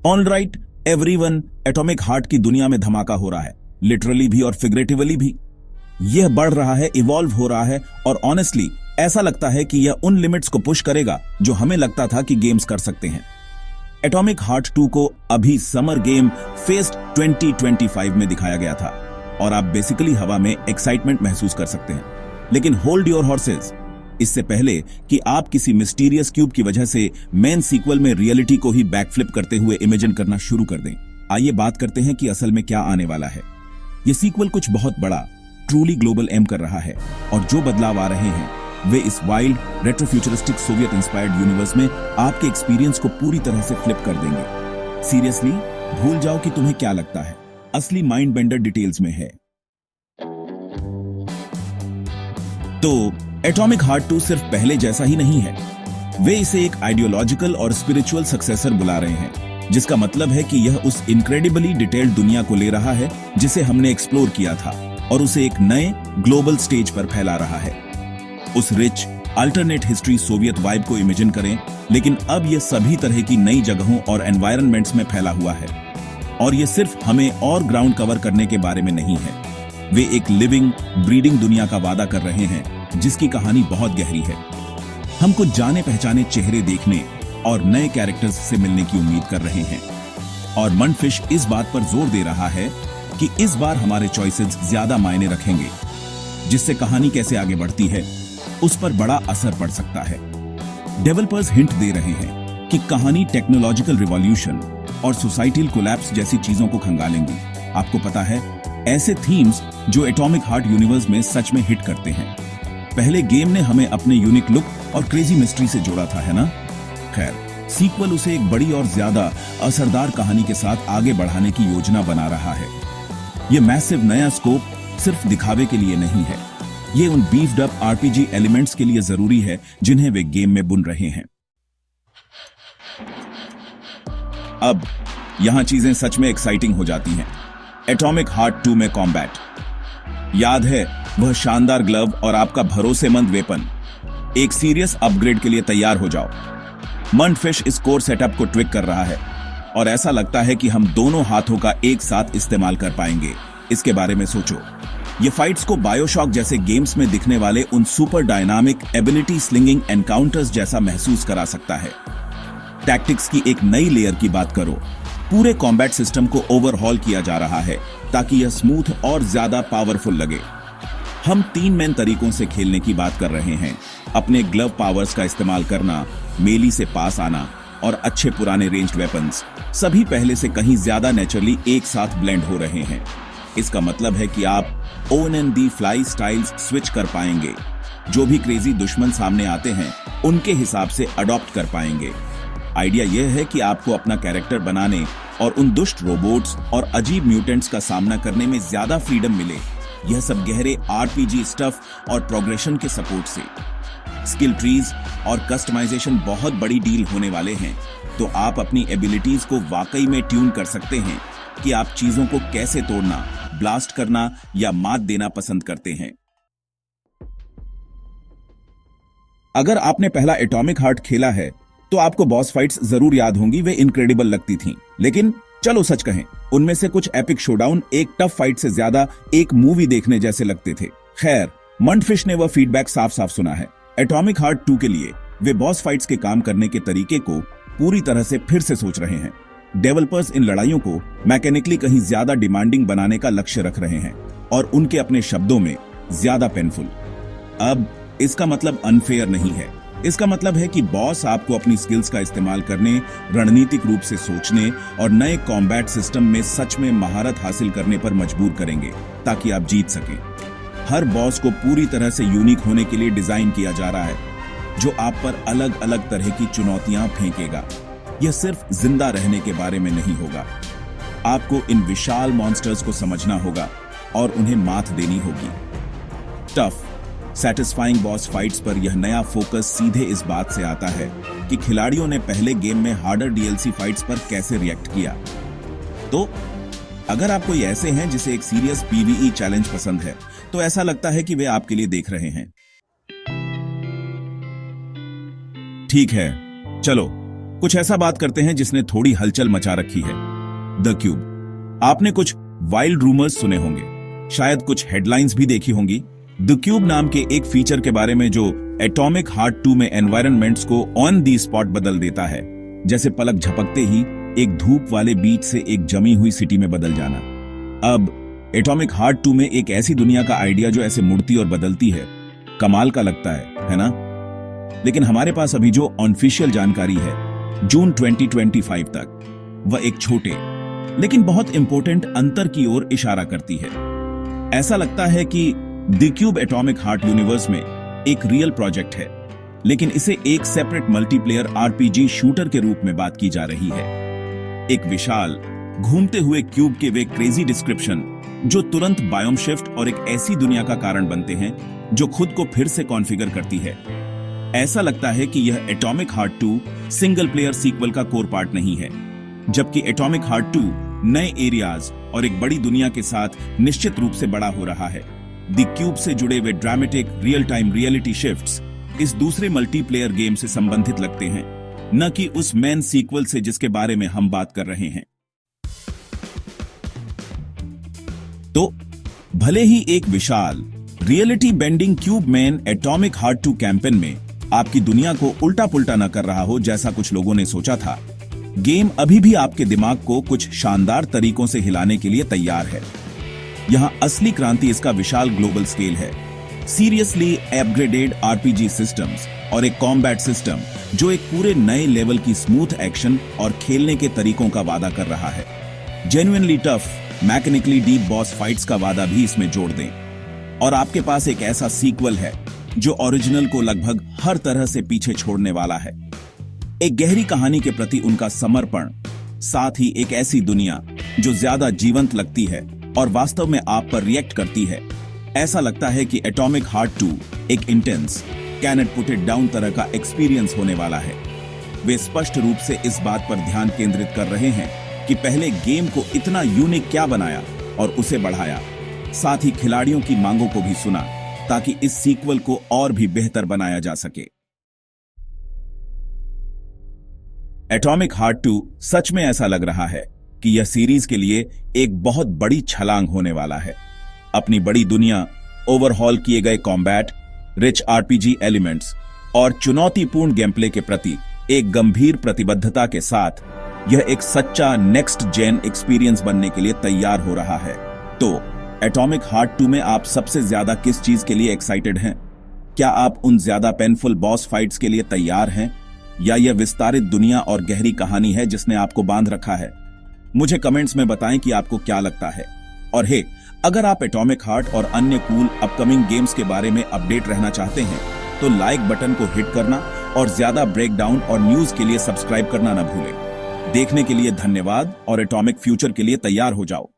Alright everyone, atomic heart की दुनिया में धमाका हो रहा है, लिटरली भी और फिगरेटिवली भी। यह बढ़ रहा है, इवॉल्व हो रहा है और ऑनेस्टली ऐसा लगता है कि यह उन लिमिट्स को पुश करेगा जो हमें लगता था कि गेम्स कर सकते हैं। एटॉमिक हार्ट 2 को अभी समर गेम फेस्ट 2025 में दिखाया गया था और आप बेसिकली हवा में एक्साइटमेंट महसूस कर सकते हैं। लेकिन होल्ड योर हॉर्सेस, इससे पहले कि आप किसी मिस्टीरियस क्यूब की वजह से मेन सीक्वल में रियलिटी को ही बैकफ्लिप करते हुए इमेजिन करना शुरू कर दें, आइए बात करते हैं कि असल में क्या आने वाला है। यह सीक्वल कुछ बहुत बड़ा, ट्रूली ग्लोबल एम कर रहा है और जो बदलाव आ रहे हैं वे इस वाइल्ड रेट्रोफ्यूचरिस्टिक सोवियत इंस्पायर्ड यूनिवर्स में आपके एक्सपीरियंस को पूरी तरह से फ्लिप कर देंगे। सीरियसली भूल जाओ कि तुम्हें क्या लगता है, असली माइंड बेंडर डिटेल्स में है। तो एटॉमिक हार्ट 2 सिर्फ पहले जैसा ही नहीं है, वे इसे एक आइडियोलॉजिकल और स्पिरिचुअल सक्सेसर बुला रहे हैं, जिसका मतलब है कि यह उस इनक्रेडिबली डिटेल्ड दुनिया को ले रहा है जिसे हमने एक्सप्लोर किया था और उसे एक नए ग्लोबल स्टेज पर फैला रहा है। उस rich alternate history Soviet vibe को इमेजिन करें, लेकिन अब यह सभी तरह की नई जगहों और एनवायरनमेंट्स में फैला हुआ है। और यह सिर्फ हमें और ग्राउंड कवर करने के बारे में नहीं है, वे एक लिविंग ब्रीडिंग दुनिया का वादा कर रहे हैं जिसकी कहानी बहुत गहरी है। हम कुछ जाने पहचाने चेहरे देखने और नए कैरेक्टर्स से मिलने की उम्मीद कर रहे हैं। और मन्टफिश इस बात पर जोर दे रहा है कि इस बार हमारे चॉइसेस ज्यादा मायने रखेंगे, जिससे कहानी कैसे आगे बढ़ती है उस पर बड़ा असर पड़ सकता है। डेवलपर्स हिंट दे रहे हैं कि कहानी टेक्नोलॉजिकल रिवॉल्यूशन और सोसाइटल कोलैप्स जैसी चीजों को खंगालेंगी। आपको पता है, ऐसे थीम्स जो एटॉमिक हार्ट यूनिवर्स में सच में हिट करते हैं। पहले गेम ने हमें अपने यूनिक लुक और क्रेजी मिस्ट्री से जोड़ा था, है ना? खैर, सीक्वल उसे एक बड़ी और ज्यादा असरदार कहानी के साथ आगे बढ़ाने की योजना बना रहा है। यह मैसिव नया स्कोप सिर्फ दिखावे के लिए नहीं है, ये उन बीफ्ड अप आरपीजी एलिमेंट्स के लिए जरूरी है जिन्हें वे गेम में बुन रहे हैं। अब यहां चीजें सच में एक्साइटिंग हो जाती हैं। एटॉमिक हार्ट 2 में कॉम्बैट, याद है वह शानदार ग्लव और आपका भरोसेमंद वेपन? एक सीरियस अपग्रेड के लिए तैयार हो जाओ। मन्टफिश इस कोर सेटअप को ट्विक कर रहा है और ऐसा लगता है कि हम दोनों हाथों का एक साथ इस्तेमाल कर पाएंगे। इसके बारे में सोचो, ये फाइट्स को बायोशॉक जैसे गेम्स में दिखने वाले उन super dynamic ability slinging encounters जैसा महसूस करा सकता है। टैक्टिक्स की एक नई लेयर की बात करो, पूरे कॉम्बैट सिस्टम को ओवरहॉल किया जा रहा है ताकि यह स्मूथ और ज्यादा पावरफुल लगे। हम 3 मेन तरीकों से खेलने की बात कर रहे हैं, अपने ग्लव पावर्स का इस्तेमाल करना, मेली से पास आना और अच्छे पुराने रेंज्ड वेपन्स, सभी पहले से कहीं ज्यादा नेचुरली एक साथ ब्लेंड हो रहे हैं। इसका मतलब है कि आप own and the fly styles switch कर पाएंगे, जो भी क्रेजी दुश्मन सामने आते हैं उनके हिसाब से अडॉप्ट कर पाएंगे। आइडिया यह है कि आपको अपना कैरेक्टर बनाने और उन दुष्ट रोबोट्स और अजीब म्यूटेंट्स का सामना करने में ज्यादा फ्रीडम मिले। यह सब गहरे आरपीजी स्टफ और प्रोग्रेशन के सपोर्ट से। स्किल ट्रीज और कस्टमाइजेशन बहुत बड़ी डील होने वाले हैं, तो आप अपनी एबिलिटीज को वाकई में ट्यून कर सकते हैं कि आप चीजों को कैसे तोड़ना, ब्लास्ट करना या मात देना पसंद करते हैं। अगर आपने पहला एटॉमिक हार्ट खेला है तो आपको बॉस फाइट्स जरूर याद होंगी, वे इनक्रेडिबल लगती थीं। लेकिन चलो सच कहें, उनमें से कुछ एपिक शोडाउन एक टफ फाइट से ज्यादा एक मूवी देखने जैसे लगते थे। खैर, मन्टफिश ने वह फीडबैक साफ साफ सुना है। एटॉमिक हार्ट 2 के लिए वे बॉस फाइट्स के काम करने के तरीके को पूरी तरह से फिर से सोच रहे हैं। डेवलपर्स इन लड़ाइयों को मैकेनिकली कहीं ज्यादा डिमांडिंग बनाने का लक्ष्य रख रहे हैं और उनके अपने शब्दों में ज्यादा पेनफुल। अब इसका मतलब अनफेयर नहीं है, इसका मतलब है कि बॉस आपको अपनी स्किल्स का इस्तेमाल करने, रणनीतिक रूप से सोचने और नए कॉम्बैट सिस्टम में सच में महारत हासिल करने पर मजबूर करेंगे ताकि आप जीत सकें। हर बॉस को पूरी तरह से यूनिक होने के लिए डिजाइन किया जा रहा है, जो आप पर अलग अलग तरह की चुनौतियां फेंकेगा। यह सिर्फ जिंदा रहने के बारे में नहीं होगा, आपको इन विशाल मॉन्स्टर्स को समझना होगा और उन्हें मात देनी होगी। टफ सैटिस्फाइंग बॉस फाइट्स पर यह नया फोकस सीधे इस बात से आता है कि खिलाड़ियों ने पहले गेम में हार्डर डीएलसी फाइट्स पर कैसे रिएक्ट किया। तो अगर आप कोई ऐसे हैं जिसे एक सीरियस पीवीई चैलेंज पसंद है, तो ऐसा लगता है कि वे आपके लिए देख रहे हैं। ठीक है, चलो कुछ ऐसा बात करते हैं जिसने थोड़ी हलचल मचा रखी है, द क्यूब। आपने कुछ वाइल्ड रूमर्स सुने होंगे, शायद कुछ हेडलाइंस भी देखी होंगी द क्यूब नाम के एक फीचर के बारे में जो एटॉमिक हार्ट 2 में एनवायरनमेंट्स को ऑन दी स्पॉट बदल देता है, जैसे पलक झपकते ही एक धूप वाले बीच से एक जमी हुई सिटी में बदल जाना। अब एटॉमिक हार्ट 2 में एक ऐसी दुनिया का आइडिया जो ऐसे मुड़ती और बदलती है, कमाल का लगता है ना? लेकिन हमारे पास अभी जो ऑफिशियल जानकारी है जून 2025 तक, वह एक छोटे लेकिन बहुत इंपॉर्टेंट अंतर की ओर इशारा करती है। ऐसा लगता है कि the cube atomic heart universe में एक रियल प्रोजेक्ट है, लेकिन इसे एक सेपरेट मल्टीप्लेयर आरपीजी शूटर के रूप में बात की जा रही है। एक विशाल घूमते हुए क्यूब के वे क्रेजी डिस्क्रिप्शन जो तुरंत बायोम शिफ्ट और एक ऐसी दुनिया का कारण बनते हैं जो खुद को फिर से कॉन्फ़िगर करती है। ऐसा लगता है कि यह Atomic Heart 2 single player sequel का कोर पार्ट नहीं है, जबकि एटॉमिक हार्ट 2 नए एरियाज और एक बड़ी दुनिया के साथ निश्चित रूप से बड़ा हो रहा है। द क्यूब से जुड़े हुए dramatic real time reality shifts इस दूसरे मल्टीप्लेयर गेम से संबंधित लगते हैं, न कि उस मेन सीक्वल से जिसके बारे में हम बात कर रहे हैं। तो भले ही एक विशाल रियलिटी बेंडिंग क्यूब मेन एटॉमिक हार्ट 2 कैंपेन में आपकी दुनिया को उल्टा पुल्टा न कर रहा हो जैसा कुछ लोगों ने सोचा था, गेम अभी भी आपके दिमाग को कुछ शानदार तरीकों से हिलाने के लिए तैयार है। यहां असली क्रांति इसका विशाल ग्लोबल स्केल है, सीरियसली अपग्रेडेड आरपीजी सिस्टम्स और एक कॉम्बैट सिस्टम जो एक पूरे नए लेवल की स्मूथ एक्शन और खेलने के तरीकों का वादा कर रहा है। Genuinely tough mechanically deep boss fights का वादा भी इसमें जोड़ दें। और आपके पास एक ऐसा सीक्वल है जो ओरिजिनल को लगभग हर तरह से पीछे छोड़ने वाला है। एक गहरी कहानी के प्रति उनका समर्पण, साथ ही एक ऐसी दुनिया जो ज्यादा जीवंत लगती है और वास्तव में आप पर रिएक्ट करती है। ऐसा लगता है कि एटॉमिक हार्ट 2 एक intense can it put it down तरह का एक्सपीरियंस होने वाला है। वे स्पष्ट रूप से इस बात पर ध्यान केंद्रित कर रहे हैं कि पहले गेम को इतना यूनिक क्या बनाया और उसे बढ़ाया, साथ ही खिलाड़ियों की मांगों को भी सुना ताकि इस सीक्वल को और भी बेहतर बनाया जा सके। एटॉमिक हार्ट 2 सच में ऐसा लग रहा है कि यह सीरीज के लिए एक बहुत बड़ी छलांग होने वाला है। अपनी बड़ी दुनिया, ओवरहॉल किए गए कॉम्बैट, रिच आरपीजी एलिमेंट्स और चुनौतीपूर्ण गेमप्ले के प्रति एक गंभीर प्रतिबद्धता के साथ यह एक सच्चा नेक्स्ट जेन एक्सपीरियंस बनने के लिए तैयार हो रहा है। तो एटॉमिक हार्ट 2 में आप सबसे ज्यादा किस चीज के लिए एक्साइटेड हैं? क्या आप उन ज्यादा पेनफुल बॉस फाइट्स के लिए तैयार हैं, या यह विस्तारित दुनिया और गहरी कहानी है जिसने आपको बांध रखा है? मुझे कमेंट्स में बताएं कि आपको क्या लगता है। और हे, अगर आप एटॉमिक हार्ट और अन्य कूल अपकमिंग गेम्स के बारे में अपडेट रहना चाहते हैं तो लाइक बटन को हिट करना और ज्यादा ब्रेकडाउन और न्यूज के लिए सब्सक्राइब करना न भूलें। देखने के लिए धन्यवाद और एटॉमिक फ्यूचर के लिए तैयार हो जाओ।